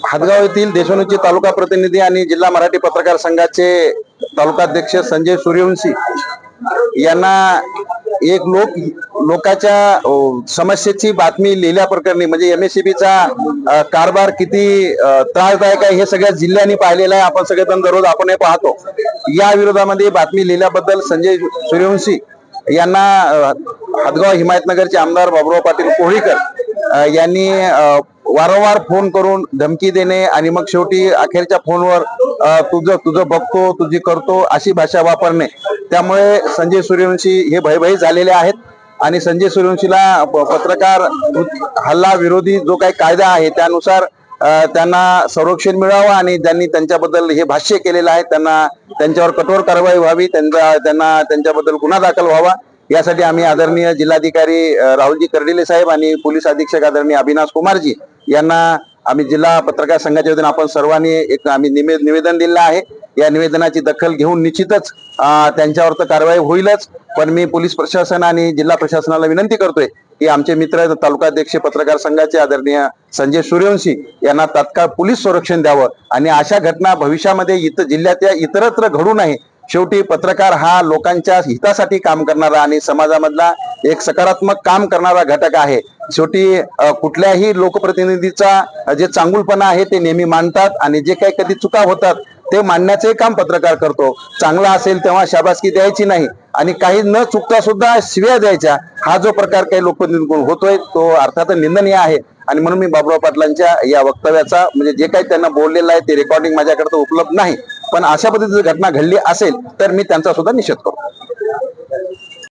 हातगाव येथील देशमुखचे तालुका प्रतिनिधी आणि जिल्हा मराठी पत्रकार संघाचे तालुकाध्यक्ष संजय सूर्यवंशी यांना एक लोकांच्या समस्येची बातमी लिहिल्या प्रकरणी म्हणजे MSCBचा कारभार किती त्रासदायक आहे हे सगळ्या जिल्ह्यांनी पाहिलेलं आहे। आपण सगळेजण दररोज आपण हे पाहतो। या विरोधामध्ये बातमी लिहिल्याबद्दल संजय सूर्यवंशी यांना हातगाव हिमायतनगरचे आमदार बाबुराव पाटील कोळीकर यांनी वारंवार फोन करून धमकी देणे आणि मग शेवटी अखेरच्या फोनवर तुझं बघतो तुझी करतो अशी भाषा वापरणे, त्यामुळे संजय सूर्यवंशी हे भयभीत झालेले आहेत। आणि संजय सूर्यवंशीला पत्रकार हल्ला विरोधी जो काही कायदा आहे त्यानुसार त्यांना संरक्षण मिळावं आणि ज्यांनी त्यांच्याबद्दल हे भाष्य केलेलं आहे त्यांच्यावर कठोर कारवाई व्हावी, त्यांच्याबद्दल गुन्हा दाखल व्हावा यासाठी आम्ही आदरणीय जिल्हाधिकारी राहुलजी कर्डिले साहेब आणि पोलीस अधीक्षक आदरणीय अविनाश कुमारजी यांना आम्ही जिल्हा पत्रकार संघाच्या वतीने आपण सर्वांनी एक आम्ही निवेदन दिलेलं आहे। या निवेदनाची दखल घेऊन निश्चितच त्यांच्यावर तर कारवाई होईलच, पण मी पोलीस प्रशासन आणि जिल्हा प्रशासनाला विनंती करतोय की आमचे मित्र तालुकाध्यक्ष पत्रकार संघाचे आदरणीय संजय सूर्यवंशी यांना तात्काळ पोलीस संरक्षण द्यावं आणि अशा घटना भविष्यामध्ये जिल्ह्याच्या इतरत्र घडू नये। शेवटी पत्रकार हा लोकांच्या हितासाठी काम करणारा आणि समाजामधला एक सकारात्मक काम करणारा घटक आहे। शेवटी कुठल्याही लोकप्रतिनिधीचा जे चांगुलपणा आहे ते नेहमी मानतात आणि जे काही कधी चुका होतात ते मांडण्याचे काम पत्रकार करतो। चांगला असेल तेव्हा शाबासकी द्यायची नाही आणि काही न चुकता सुद्धा शिव्या द्यायच्या, हा जो प्रकार काही लोकप्रतिनिधींकडून होतोय तो अर्थातच निंदनीय आहे। आणि म्हणून मी बाबुराव पाटलांच्या या वक्तव्याचा म्हणजे जे काही त्यांना बोललेलं आहे ते रेकॉर्डिंग माझ्याकडे उपलब्ध नाही, पण अशा पद्धतीची घटना घडली असेल तर मी त्यांचा सुद्धा निषेध करतो।